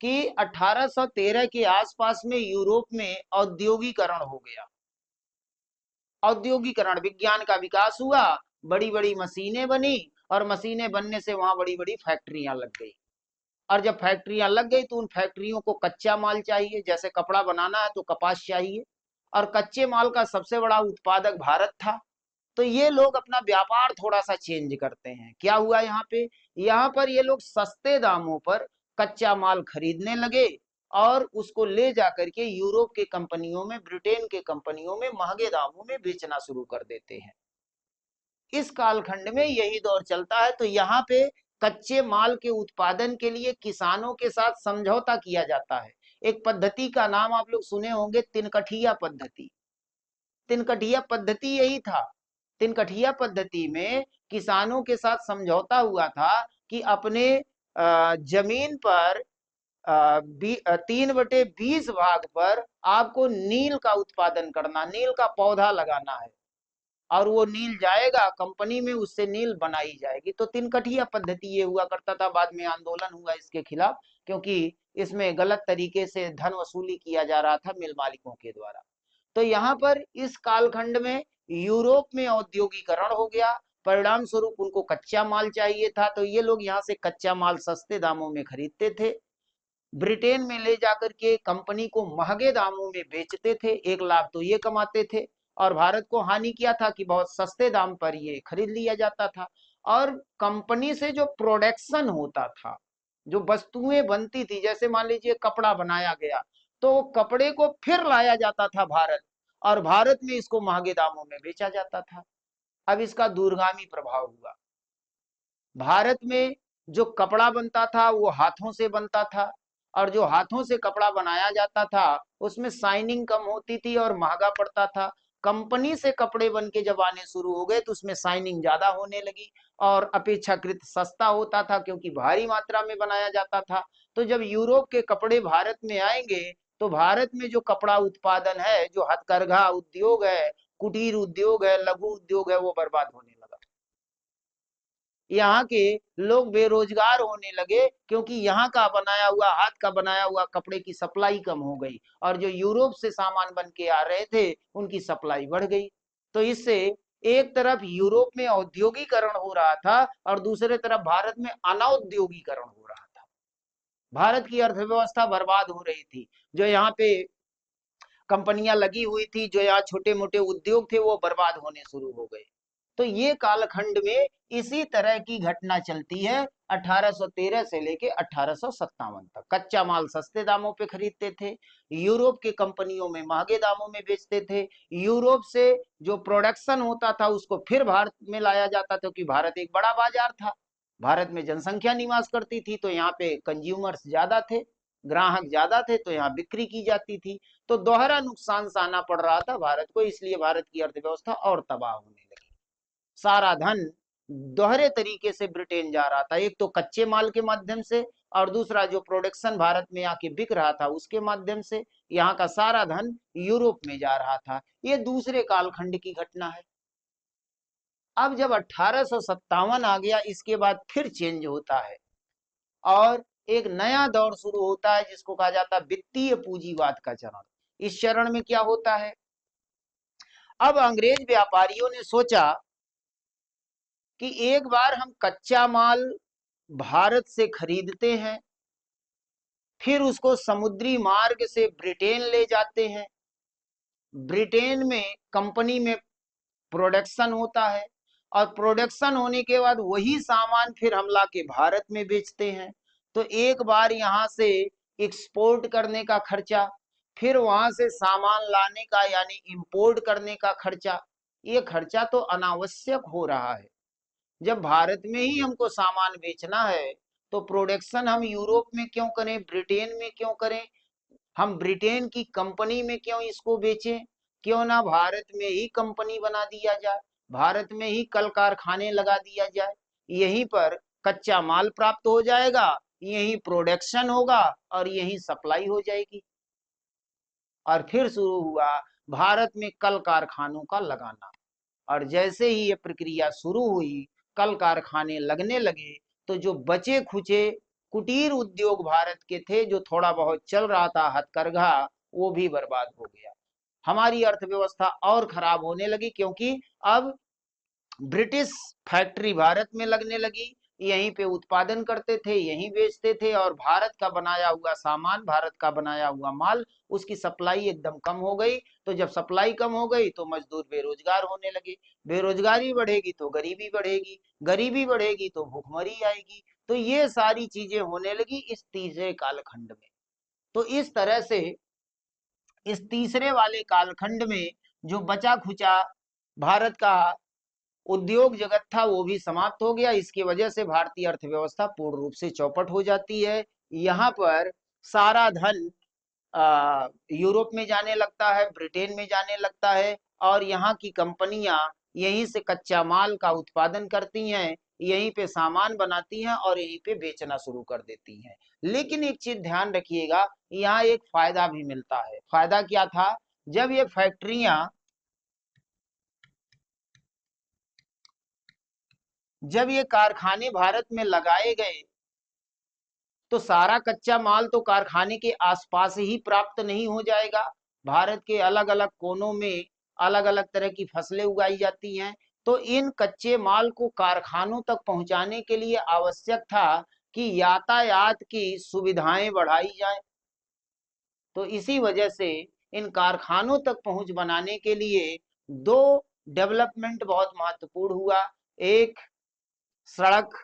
कि 1813 के आसपास में यूरोप में औद्योगिकरण हो गया। औद्योगिकरण, विज्ञान का विकास हुआ, बड़ी बड़ी मशीनें बनी और मशीनें बनने से वहां बड़ी बड़ी फैक्ट्रियां लग गई। और जब फैक्ट्रियां लग गई तो उन फैक्ट्रियों को कच्चा माल चाहिए, जैसे कपड़ा बनाना है तो कपास चाहिए, और कच्चे माल का सबसे बड़ा उत्पादक भारत था। तो ये लोग अपना व्यापार थोड़ा सा चेंज करते हैं। क्या हुआ यहाँ पे, यहाँ पर ये लोग सस्ते दामों पर कच्चा माल खरीदने लगे और उसको ले जाकर के यूरोप के कंपनियों में, ब्रिटेन के कंपनियों में महंगे दामों में बेचना शुरू कर देते हैं। इस कालखंड में यही दौर चलता है। तो यहाँ पे कच्चे माल के उत्पादन के लिए किसानों के साथ समझौता किया जाता है। एक पद्धति का नाम आप लोग सुने होंगे, तिनकठिया पद्धति। तिनकठिया पद्धति यही था। तिनकठिया पद्धति में किसानों के साथ समझौता हुआ था कि अपने जमीन पर 3/20 भाग पर आपको नील का उत्पादन करना, नील का पौधा लगाना है, और वो नील जाएगा कंपनी में, उससे नील बनाई जाएगी। तो तिनकठिया पद्धति ये हुआ करता था। बाद में आंदोलन हुआ इसके खिलाफ, क्योंकि इसमें गलत तरीके से धन वसूली किया जा रहा था मिल मालिकों के द्वारा। तो यहाँ पर इस कालखंड में यूरोप में औद्योगिकरण हो गया, परिणाम स्वरूप उनको कच्चा माल चाहिए था, तो ये लोग यहाँ से कच्चा माल सस्ते दामों में खरीदते थे, ब्रिटेन में ले जाकर के कंपनी को महंगे दामों में बेचते थे, 1 लाख तो ये कमाते थे, और भारत को हानि किया था कि बहुत सस्ते दाम पर ये खरीद लिया जाता था। और कंपनी से जो प्रोडक्शन होता था, जो वस्तुएं बनती थी, जैसे मान लीजिए कपड़ा बनाया गया, तो कपड़े को फिर लाया जाता था भारत, और भारत में इसको महंगे दामों में बेचा जाता था। अब इसका दूरगामी प्रभाव हुआ। भारत में जो कपड़ा बनता था वो हाथों से बनता था, और जो हाथों से कपड़ा बनाया जाता था उसमें शाइनिंग कम होती थी और महंगा पड़ता था। कंपनी से कपड़े बन के जब आने शुरू हो गए तो उसमें शाइनिंग ज्यादा होने लगी और अपेक्षाकृत सस्ता होता था, क्योंकि भारी मात्रा में बनाया जाता था। तो जब यूरोप के कपड़े भारत में आएंगे तो भारत में जो कपड़ा उत्पादन है, जो हथकरघा उद्योग है, कुटीर उद्योग है, लघु उद्योग है, वो बर्बाद होने लगा। यहाँ के लोग बेरोजगार होने लगे, क्योंकि यहाँ का बनाया हुआ, हाथ का बनाया हुआ कपड़े की सप्लाई कम हो गई, और जो यूरोप से सामान बन के आ रहे थे उनकी सप्लाई बढ़ गई। तो इससे एक तरफ यूरोप में औद्योगिकरण हो रहा था और दूसरे तरफ भारत में अनौद्योगिकरण हो रहा था। भारत की अर्थव्यवस्था बर्बाद हो रही थी। जो यहाँ पे कंपनियां लगी हुई थी, जो यहाँ छोटे मोटे उद्योग थे, वो बर्बाद होने शुरू हो गए। तो ये कालखंड में इसी तरह की घटना चलती है 1813 से लेके 1857 तक। कच्चा माल सस्ते दामों पे खरीदते थे, यूरोप के कंपनियों में महंगे दामों में बेचते थे, यूरोप से जो प्रोडक्शन होता था उसको फिर भारत में लाया जाता था, क्योंकि भारत एक बड़ा बाजार था, भारत में जनसंख्या निवास करती थी, तो यहाँ पे कंज्यूमर्स ज्यादा थे, ग्राहक ज्यादा थे, तो यहाँ बिक्री की जाती थी। तो दोहरा नुकसान सहना पड़ रहा था भारत को, इसलिए भारत की अर्थव्यवस्था और तबाह होने लगी। सारा धन दोहरे तरीके से ब्रिटेन जा रहा था, एक तो कच्चे माल के माध्यम से, और दूसरा जो प्रोडक्शन भारत में आके बिक रहा था उसके माध्यम से यहाँ का सारा धन यूरोप में जा रहा था। ये दूसरे कालखंड की घटना है। अब जब 1857 आ गया, इसके बाद फिर चेंज होता है और एक नया दौर शुरू होता है, जिसको कहा जाता है वित्तीय पूंजीवाद का चरण। इस चरण में क्या होता है, अब अंग्रेज व्यापारियों ने सोचा कि एक बार हम कच्चा माल भारत से खरीदते हैं, फिर उसको समुद्री मार्ग से ब्रिटेन ले जाते हैं, ब्रिटेन में कंपनी में प्रोडक्शन होता है, और प्रोडक्शन होने के बाद वही सामान फिर हम ला के भारत में बेचते हैं। तो एक बार यहाँ से एक्सपोर्ट करने का खर्चा, फिर वहां से सामान लाने का यानी इंपोर्ट करने का खर्चा, ये खर्चा तो अनावश्यक हो रहा है। जब भारत में ही हमको सामान बेचना है तो प्रोडक्शन हम यूरोप में क्यों करें, ब्रिटेन में क्यों करें, हम ब्रिटेन की कंपनी में क्यों इसको बेचें, क्यों ना भारत में ही कंपनी बना दिया जाए, भारत में ही कल कारखाने लगा दिया जाए, यहीं पर कच्चा माल प्राप्त हो जाएगा, यहीं प्रोडक्शन होगा और यहीं सप्लाई हो जाएगी। और फिर शुरू हुआ भारत में कल कारखानों का लगाना, और जैसे ही ये प्रक्रिया शुरू हुई, कल कारखाने लगने लगे, तो जो बचे खुचे कुटीर उद्योग भारत के थे, जो थोड़ा बहुत चल रहा था हथकरघा, वो भी बर्बाद हो गया। हमारी अर्थव्यवस्था और खराब होने लगी, क्योंकि अब ब्रिटिश फैक्ट्री भारत में लगने लगी, यहीं पे उत्पादन करते थे, यहीं बेचते थे, और भारत का बनाया हुआ सामान, भारत का बनाया हुआ माल, उसकी सप्लाई एकदम कम हो गई। तो जब सप्लाई कम हो गई तो मजदूर बेरोजगार होने लगे, बेरोजगारी बढ़ेगी तो गरीबी बढ़ेगी, गरीबी बढ़ेगी तो भूखमरी आएगी। तो ये सारी चीजें होने लगी इस तीसरे कालखंड में। तो इस तरह से इस तीसरे वाले कालखंड में जो बचा खुचा भारत का उद्योग जगत था वो भी समाप्त हो गया। इसकी वजह से भारतीय अर्थव्यवस्था पूर्ण रूप से चौपट हो जाती है। यहाँ पर सारा धन यूरोप में जाने लगता है, ब्रिटेन में जाने लगता है, और यहाँ की कंपनियां यहीं से कच्चा माल का उत्पादन करती हैं, यहीं पे सामान बनाती हैं और यहीं पे बेचना शुरू कर देती हैं। लेकिन एक चीज ध्यान रखिएगा, यहाँ एक फायदा भी मिलता है। फायदा क्या था? जब ये फैक्ट्रियां, जब ये कारखाने भारत में लगाए गए, तो सारा कच्चा माल तो कारखाने के आसपास ही प्राप्त नहीं हो जाएगा। भारत के अलग अलग कोनों में अलग अलग तरह की फसलें उगाई जाती हैं। तो इन कच्चे माल को कारखानों तक पहुंचाने के लिए आवश्यक था कि यातायात की सुविधाएं बढ़ाई जाए। तो इसी वजह से इन कारखानों तक पहुंच बनाने के लिए दो डेवलपमेंट बहुत महत्वपूर्ण हुआ। एक, सड़क,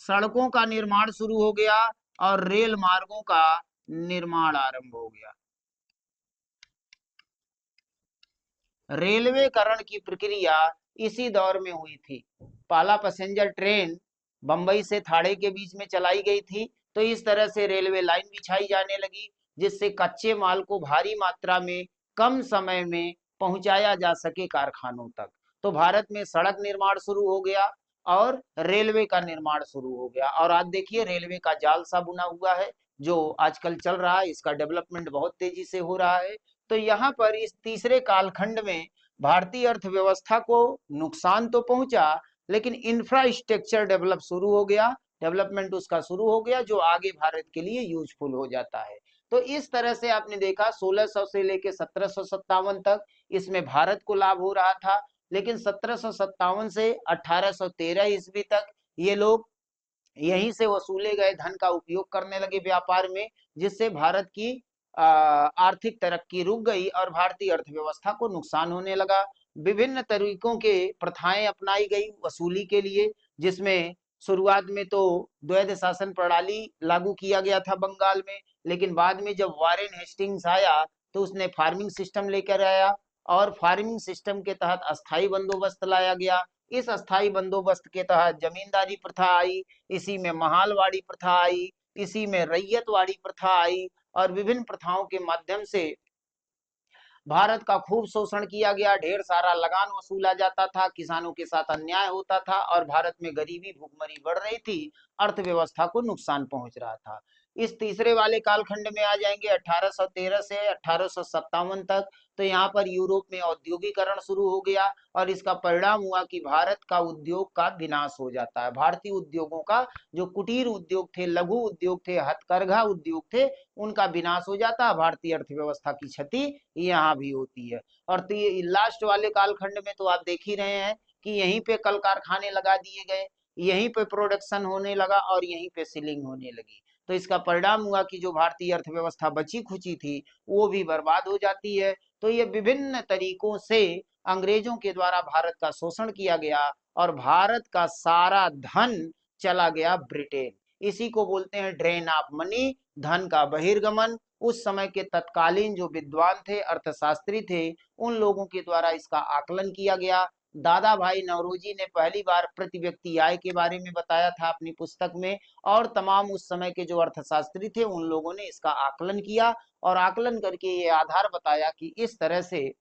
सड़कों का निर्माण शुरू हो गया और रेल मार्गों का निर्माण आरंभ हो गया। रेलवेकरण की प्रक्रिया इसी दौर में हुई थी। पहला पैसेंजर ट्रेन बंबई से थाड़े के बीच में चलाई गई थी। तो इस तरह से रेलवे लाइन बिछाई जाने लगी, जिससे कच्चे माल को भारी मात्रा में कम समय में पहुंचाया जा सके कारखानों तक। तो भारत में सड़क निर्माण शुरू हो गया और रेलवे का निर्माण शुरू हो गया। और आज देखिए रेलवे का जाल सा बुना हुआ है जो आजकल चल रहा है, इसका डेवलपमेंट बहुत तेजी से हो रहा है। तो यहाँ पर इस तीसरे कालखंड में भारतीय अर्थव्यवस्था को नुकसान तो पहुंचा, लेकिन इंफ्रास्ट्रक्चर डेवलप शुरू हो गया, डेवलपमेंट उसका शुरू हो गया, जो आगे भारत के लिए यूजफुल हो जाता है। तो इस तरह से आपने देखा 1600 से लेकर 1757 तक इसमें भारत को लाभ हो रहा था। लेकिन 1757 से 1813 ईस्वी तक ये लोग यहीं से वसूले गए धन का उपयोग करने लगे व्यापार में, जिससे भारत की आर्थिक तरक्की रुक गई और भारतीय अर्थव्यवस्था को नुकसान होने लगा। विभिन्न तरीकों के प्रथाएं अपनाई गई वसूली के लिए, जिसमें शुरुआत में तो द्वैध शासन प्रणाली लागू किया गया था बंगाल में, लेकिन बाद में जब वारेन हेस्टिंग्स आया तो उसने फार्मिंग सिस्टम लेकर आया और फार्मिंग सिस्टम के तहत अस्थाई बंदोबस्त लाया गया। इस अस्थाई बंदोबस्त के तहत जमींदारी प्रथा आई, इसी में महालवाड़ी प्रथा आई, इसी में रैयतवाड़ी प्रथा आई और विभिन्न प्रथाओं के माध्यम से भारत का खूब शोषण किया गया। ढेर सारा लगान वसूला जाता था, किसानों के साथ अन्याय होता था और भारत में गरीबी भुखमरी बढ़ रही थी, अर्थव्यवस्था को नुकसान पहुंच रहा था। इस तीसरे वाले कालखंड में आ जाएंगे 1813 से 1857 तक। तो यहाँ पर यूरोप में औद्योगिकरण शुरू हो गया और इसका परिणाम हुआ कि भारत का उद्योग का विनाश हो जाता है। भारतीय उद्योगों का, जो कुटीर उद्योग थे, लघु उद्योग थे, हथकरघा उद्योग थे, उनका विनाश हो जाता है। भारतीय अर्थव्यवस्था की क्षति यहाँ भी होती है। और लास्ट वाले कालखंड में तो आप देख ही रहे हैं कि यहीं पे कल कारखाने लगा दिए गए, यहीं पे प्रोडक्शन होने लगा और यहीं पे सीलिंग होने लगी। तो इसका परिणाम हुआ कि जो भारतीय अर्थव्यवस्था बची खुची थी वो भी बर्बाद हो जाती है। तो ये विभिन्न तरीकों से अंग्रेजों के द्वारा भारत का शोषण किया गया और भारत का सारा धन चला गया ब्रिटेन। इसी को बोलते हैं ड्रेन ऑफ मनी, धन का बहिर्गमन। उस समय के तत्कालीन जो विद्वान थे, अर्थशास्त्री थे, उन लोगों के द्वारा इसका आकलन किया गया। दादा भाई नौरोजी ने पहली बार प्रति व्यक्ति आय के बारे में बताया था अपनी पुस्तक में, और तमाम उस समय के जो अर्थशास्त्री थे उन लोगों ने इसका आकलन किया और आकलन करके ये आधार बताया कि इस तरह से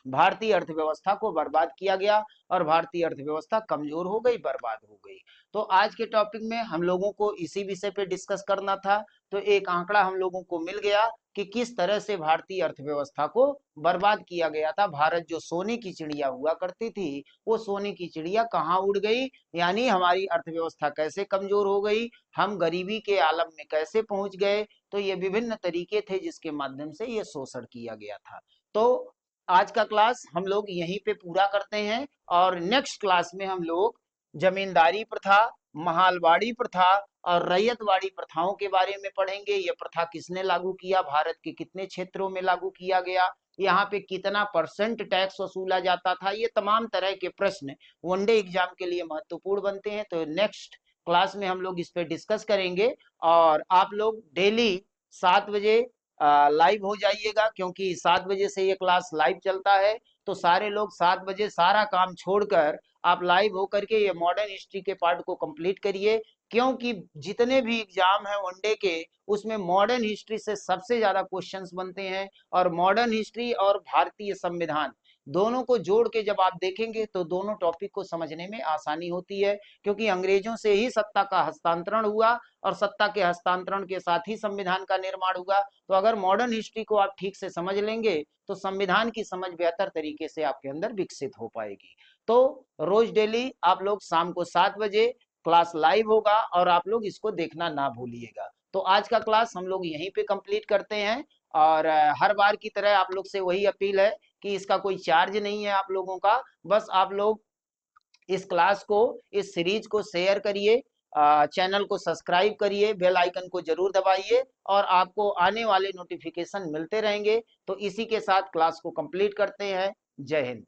भारतीय अर्थव्यवस्था को बर्बाद किया गया और भारतीय अर्थव्यवस्था कमजोर हो गई, बर्बाद हो गई। तो आज के टॉपिक में हम लोगों को इसी विषय पे डिस्कस करना था। तो एक आंकड़ा हम लोगों को मिल गया कि किस तरह से भारतीय अर्थव्यवस्था को बर्बाद किया गया था। भारत जो सोने की चिड़िया हुआ करती थी, वो सोने की चिड़िया कहाँ उड़ गई, यानी हमारी अर्थव्यवस्था कैसे कमजोर हो गई, हम गरीबी के आलम में कैसे पहुंच गए। तो ये विभिन्न तरीके थे जिसके माध्यम से ये शोषण किया गया था। तो आज का क्लास हम लोग यहीं पे पूरा करते हैं और नेक्स्ट क्लास में हम लोग जमींदारी प्रथा, महालवाड़ी प्रथा और रैयतवाड़ी प्रथाओं के बारे में पढ़ेंगे। यह प्रथा किसने लागू किया, भारत के कितने क्षेत्रों में लागू किया गया, यहाँ पे कितना परसेंट टैक्स वसूला जाता था, ये तमाम तरह के प्रश्न वनडे एग्जाम के लिए महत्वपूर्ण बनते हैं। तो नेक्स्ट क्लास में हम लोग इस पे डिस्कस करेंगे और आप लोग डेली 7 बजे लाइव हो जाइएगा, क्योंकि 7 बजे से ये क्लास लाइव चलता है। तो सारे लोग 7 बजे सारा काम छोड़कर आप लाइव होकर के ये मॉडर्न हिस्ट्री के पार्ट को कंप्लीट करिए, क्योंकि जितने भी एग्जाम है वनडे के, उसमें मॉडर्न हिस्ट्री से सबसे ज्यादा क्वेश्चंस बनते हैं। और मॉडर्न हिस्ट्री और भारतीय संविधान दोनों को जोड़ के जब आप देखेंगे तो दोनों टॉपिक को समझने में आसानी होती है, क्योंकि अंग्रेजों से ही सत्ता का हस्तांतरण हुआ और सत्ता के हस्तांतरण के साथ ही संविधान का निर्माण हुआ। तो अगर मॉडर्न हिस्ट्री को आप ठीक से समझ लेंगे तो संविधान की समझ बेहतर तरीके से आपके अंदर विकसित हो पाएगी। तो रोज डेली आप लोग शाम को 7 बजे क्लास लाइव होगा और आप लोग इसको देखना ना भूलिएगा। तो आज का क्लास हम लोग यहीं पे कंप्लीट करते हैं। और हर बार की तरह आप लोग से वही अपील है कि इसका कोई चार्ज नहीं है आप लोगों का। बस आप लोग इस क्लास को, इस सीरीज को शेयर करिए, चैनल को सब्सक्राइब करिए, बेल आइकन को जरूर दबाइए और आपको आने वाले नोटिफिकेशन मिलते रहेंगे। तो इसी के साथ क्लास को कंप्लीट करते हैं। जय हिंद।